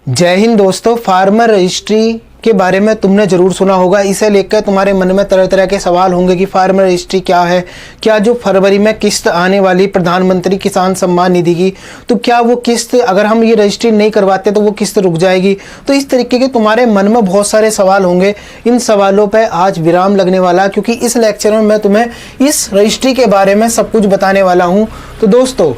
जय हिंद दोस्तों। Farmer registry के बारे में तुमने जरूर सुना होगा। इसे लेकर तुम्हारे मन में तरह तरह के सवाल होंगे कि फार्मर रजिस्ट्री क्या है, क्या जो फरवरी में किस्त आने वाली प्रधानमंत्री किसान सम्मान निधि की, तो क्या वो किस्त अगर हम ये रजिस्ट्री नहीं करवाते तो वो किस्त रुक जाएगी। तो इस तरीके के तुम्हारे मन में बहुत सारे सवाल होंगे। इन सवालों पर आज विराम लगने वाला, क्योंकि इस लेक्चर में मैं तुम्हें इस रजिस्ट्री के बारे में सब कुछ बताने वाला हूँ। तो दोस्तों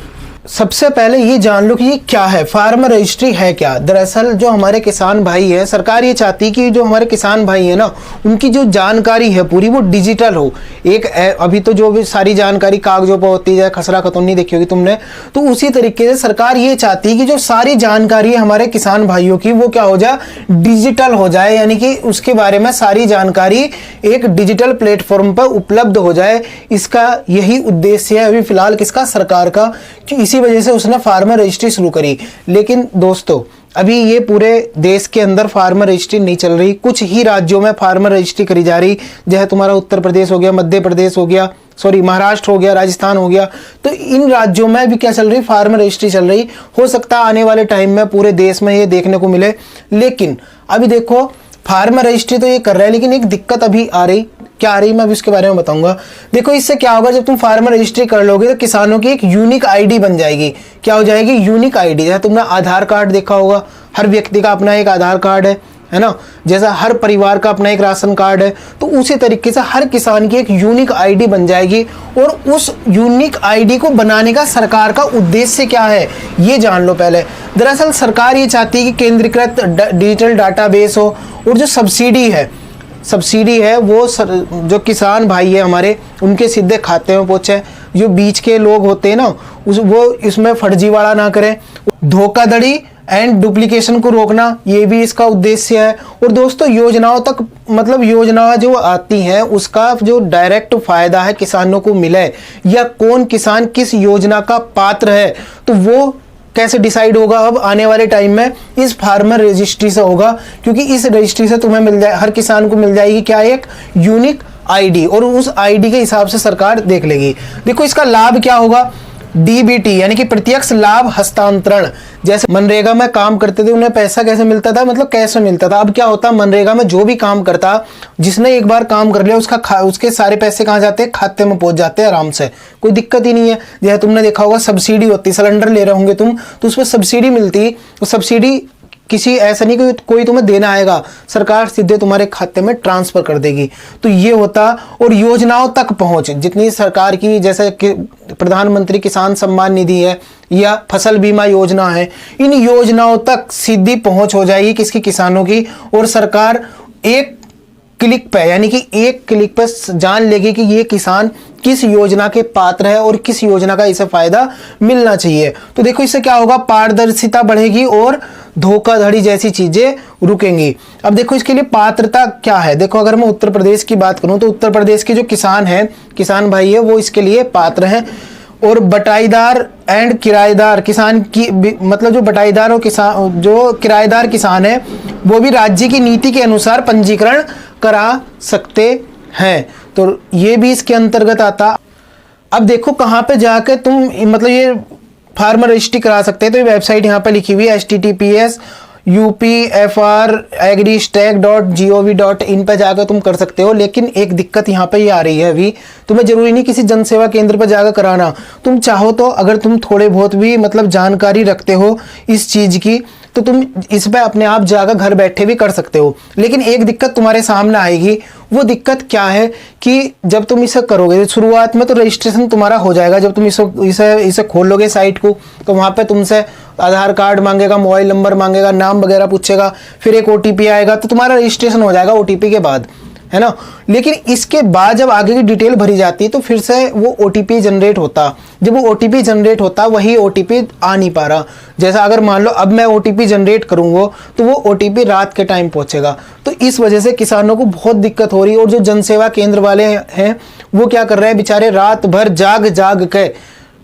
सबसे पहले ये जान लो कि ये क्या है, फार्मर रजिस्ट्री है क्या। दरअसल जो हमारे किसान भाई है, सरकार ये चाहती है कि जो हमारे किसान भाई है ना, उनकी जो जानकारी है पूरी वो डिजिटल हो। एक अभी तो जो भी सारी जानकारी कागजों पर होती है, खसरा खतौनी देखी होगी तुमने, तो उसी तरीके से सरकार ये चाहती है कि जो सारी जानकारी है हमारे किसान भाइयों की वो क्या हो जाए, डिजिटल हो जाए, यानी कि उसके बारे में सारी जानकारी एक डिजिटल प्लेटफॉर्म पर उपलब्ध हो जाए। इसका यही उद्देश्य है अभी फिलहाल किसका, सरकार का, कि इसी वजह से उसने फार्मर रजिस्ट्री शुरू करी। लेकिन दोस्तों अभी ये पूरे देश के अंदर फार्मर रजिस्ट्री नहीं चल रही, कुछ ही राज्यों में फार्मर रजिस्ट्री करी जा रही, जैसे तुम्हारा उत्तर प्रदेश हो गया, मध्य प्रदेश हो गया, महाराष्ट्र हो गया, राजस्थान हो गया। तो इन राज्यों में भी क्या चल रही, फार्मर रजिस्ट्री चल रही। हो सकता है आने वाले टाइम में पूरे देश में ये देखने को मिले। लेकिन अभी देखो फार्मर रजिस्ट्री तो ये कर रहे हैं, लेकिन एक दिक्कत अभी आ रही, क्या आ रही मैं अभी उसके बारे में बताऊंगा। देखो इससे क्या होगा, जब तुम फार्मर रजिस्ट्री कर लोगे तो किसानों की एक यूनिक आईडी बन जाएगी। क्या हो जाएगी, यूनिक आईडी। जैसे तुमने आधार कार्ड देखा होगा, हर व्यक्ति का अपना एक आधार कार्ड है ना, जैसा हर परिवार का अपना एक राशन कार्ड है, तो उसी तरीके से हर किसान की एक यूनिक आईडी बन जाएगी। और उस यूनिक आईडी को बनाने का सरकार का उद्देश्य क्या है ये जान लो पहले। दरअसल सरकार ये चाहती है कि केंद्रीकृत डिजिटल डाटाबेस हो, और जो सब्सिडी है वो जो किसान भाई है हमारे, उनके सीधे खाते में पहुंचे। जो बीच के लोग होते हैं ना, वो इसमें फर्जीवाड़ा ना करें, धोखाधड़ी एंड डुप्लीकेशन को रोकना, ये भी इसका उद्देश्य है। और दोस्तों योजनाओं तक, मतलब योजनाएं जो आती हैं उसका जो डायरेक्ट फायदा है किसानों को मिले, या कौन किसान किस योजना का पात्र है, तो वो कैसे डिसाइड होगा अब आने वाले टाइम में, इस फार्मर रजिस्ट्री से होगा। क्योंकि इस रजिस्ट्री से तुम्हें मिल जाए, हर किसान को मिल जाएगी क्या, एक यूनिक आईडी, और उस आईडी के हिसाब से सरकार देख लेगी। देखो इसका लाभ क्या होगा, डीबीटी यानी कि प्रत्यक्ष लाभ हस्तांतरण। जैसे मनरेगा में काम करते थे, उन्हें पैसा कैसे मिलता था, मतलब कैसे मिलता था। अब क्या होता, मनरेगा में जो भी काम करता, जिसने एक बार काम कर लिया उसके सारे पैसे कहाँ जाते हैं, खाते में पहुंच जाते हैं आराम से, कोई दिक्कत ही नहीं है। जैसे तुमने देखा होगा सब्सिडी होती, सिलेंडर ले रहे होंगे तुम, तो उस पर सब्सिडी मिलती, तो सब्सिडी किसी ऐसा नहीं कि कोई तुम्हें देना आएगा, सरकार सीधे तुम्हारे खाते में ट्रांसफर कर देगी। तो ये होता। और योजनाओं तक पहुंच, जितनी सरकार की जैसे कि प्रधानमंत्री किसान सम्मान निधि है या फसल बीमा योजना है, इन योजनाओं तक सीधी पहुंच हो जाएगी किसकी, किसानों की। और सरकार एक क्लिक पे, यानी कि एक क्लिक पे जान लेगी कि ये किसान किस योजना के पात्र है और किस योजना का इसे फायदा मिलना चाहिए। तो देखो इससे क्या होगा, पारदर्शिता बढ़ेगी और धोखाधड़ी जैसी चीजें रुकेंगी। अब देखो इसके लिए पात्रता क्या है। देखो अगर मैं उत्तर प्रदेश की बात करूं तो उत्तर प्रदेश के जो किसान भाई है वो इसके लिए पात्र हैं। और बटाईदार एंड किराएदार किसान की, मतलब जो बटाईदार और किसान, जो किराएदार किसान है वो भी राज्य की नीति के अनुसार पंजीकरण करा सकते हैं, तो ये भी इसके अंतर्गत आता। अब देखो कहाँ पे जाके तुम मतलब ये फार्मर रजिस्ट्री करा सकते हैं, तो ये वेबसाइट यहाँ पे लिखी हुई है https://upfragristack.gov.in पे जाकर तुम कर सकते हो। लेकिन एक दिक्कत यहाँ पे ये आ रही है, अभी तुम्हें जरूरी नहीं किसी जन सेवा केंद्र पर जाकर कराना। तुम चाहो तो अगर तुम थोड़े बहुत भी मतलब जानकारी रखते हो इस चीज की, तो तुम इस पे अपने आप जाकर घर बैठे भी कर सकते हो। लेकिन एक दिक्कत तुम्हारे सामने आएगी। वो दिक्कत क्या है कि जब तुम इसे करोगे शुरुआत में तो रजिस्ट्रेशन तुम्हारा हो जाएगा। जब तुम इसे खोल लोगे साइट को, तो वहां पे तुमसे आधार कार्ड मांगेगा, मोबाइल नंबर मांगेगा, नाम वगैरह पूछेगा, फिर एक ओटीपी आएगा, तो तुम्हारा रजिस्ट्रेशन हो जाएगा ओटीपी के बाद, है ना। लेकिन इसके बाद जब आगे की डिटेल भरी जाती है तो फिर से वो ओटीपी जनरेट होता। जब वो ओटीपी जनरेट होता, वही ओटीपी आ नहीं पा रहा। जैसा अगर मान लो अब मैं ओटीपी जनरेट करूंगा तो वो ओटीपी रात के टाइम पहुंचेगा। तो इस वजह से किसानों को बहुत दिक्कत हो रही है। और जो जनसेवा केंद्र वाले हैं वो क्या कर रहे हैं, बेचारे रात भर जाग के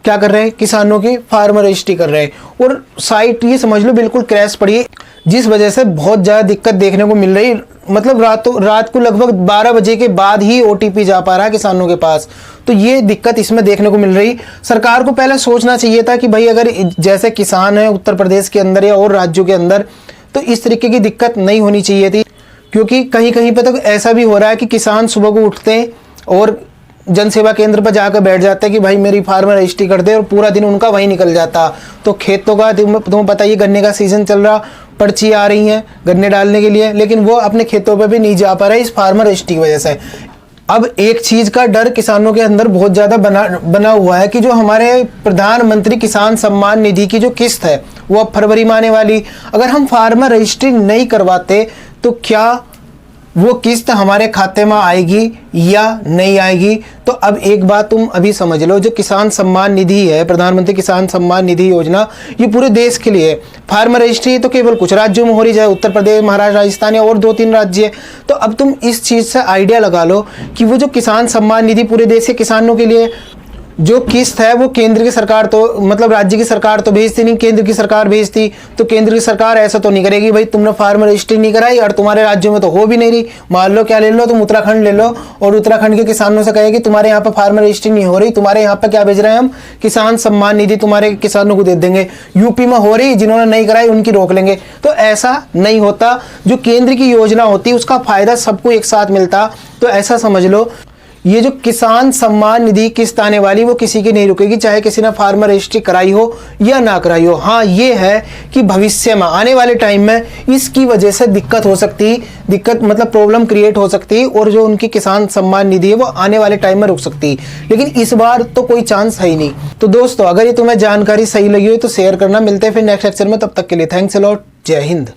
क्या कर रहे हैं, किसानों की फार्मर रजिस्ट्री कर रहे हैं। और साइट ये समझ लो बिल्कुल क्रैश पड़ी है, जिस वजह से बहुत ज़्यादा दिक्कत देखने को मिल रही। मतलब रात को लगभग 12 बजे के बाद ही ओटीपी जा पा रहा है किसानों के पास। तो ये दिक्कत इसमें देखने को मिल रही। सरकार को पहले सोचना चाहिए था कि भाई अगर जैसे किसान है उत्तर प्रदेश के अंदर या और राज्यों के अंदर, तो इस तरीके की दिक्कत नहीं होनी चाहिए थी। क्योंकि कहीं कहीं पे तो ऐसा भी हो रहा है कि किसान सुबह को उठते हैं और जन सेवा केंद्र पर जाकर बैठ जाते हैं कि भाई मेरी फार्मर रजिस्ट्री कर दे, और पूरा दिन उनका वहीं निकल जाता। तो खेतों का तुम्हें पता ही, गन्ने का सीजन चल रहा, पर्ची आ रही हैं गन्ने डालने के लिए, लेकिन वो अपने खेतों पे भी नहीं जा पा रहे इस फार्मर रजिस्ट्री की वजह से। अब एक चीज का डर किसानों के अंदर बहुत ज्यादा बना हुआ है कि जो हमारे प्रधानमंत्री किसान सम्मान निधि की जो किस्त है वो अब फरवरी में आने वाली, अगर हम फार्मर रजिस्ट्री नहीं करवाते तो क्या वो किस्त हमारे खाते में आएगी या नहीं आएगी। तो अब एक बात तुम अभी समझ लो, जो किसान सम्मान निधि है, प्रधानमंत्री किसान सम्मान निधि योजना, ये पूरे देश के लिए है। फार्मर रजिस्ट्री तो केवल कुछ राज्यों में हो रही, जाए उत्तर प्रदेश, महाराष्ट्र, राजस्थान या और 2-3 राज्य है। तो अब तुम इस चीज़ से आइडिया लगा लो कि वो जो किसान सम्मान निधि पूरे देश के किसानों के लिए जो किस्त है वो केंद्र की सरकार तो, मतलब राज्य की सरकार तो भेजती नहीं, केंद्र की सरकार भेजती। तो केंद्र की सरकार ऐसा तो नहीं करेगी भाई तुमने फार्मर रजिस्ट्री नहीं कराई और तुम्हारे राज्यों में तो हो भी नहीं रही। मान लो क्या ले लो, तुम उत्तराखंड ले लो और उत्तराखंड के किसानों से कहे कि तुम्हारे यहाँ पर फार्मर रजिस्ट्री नहीं हो रही, तुम्हारे यहाँ पर क्या भेज रहे हैं हम, किसान सम्मान निधि तुम्हारे किसानों को दे देंगे। यूपी में हो रही, जिन्होंने नहीं कराई उनकी रोक लेंगे। तो ऐसा नहीं होता, जो केंद्र की योजना होती है उसका फायदा सबको एक साथ मिलता। तो ऐसा समझ लो, ये जो किसान सम्मान निधि किस्त आने वाली वो किसी की नहीं रुकेगी, चाहे किसी ने फार्मर रजिस्ट्री कराई हो या ना कराई हो। हाँ ये है कि भविष्य में आने वाले टाइम में इसकी वजह से दिक्कत हो सकती, दिक्कत मतलब प्रॉब्लम क्रिएट हो सकती, और जो उनकी किसान सम्मान निधि है वो आने वाले टाइम में रुक सकती। लेकिन इस बार तो कोई चांस है ही नहीं। तो दोस्तों अगर ये तुम्हें जानकारी सही लगी हो तो शेयर करना। मिलते हैं फिर नेक्स्ट लेक्चर में, तब तक के लिए थैंक्स अ लॉट। जय हिंद।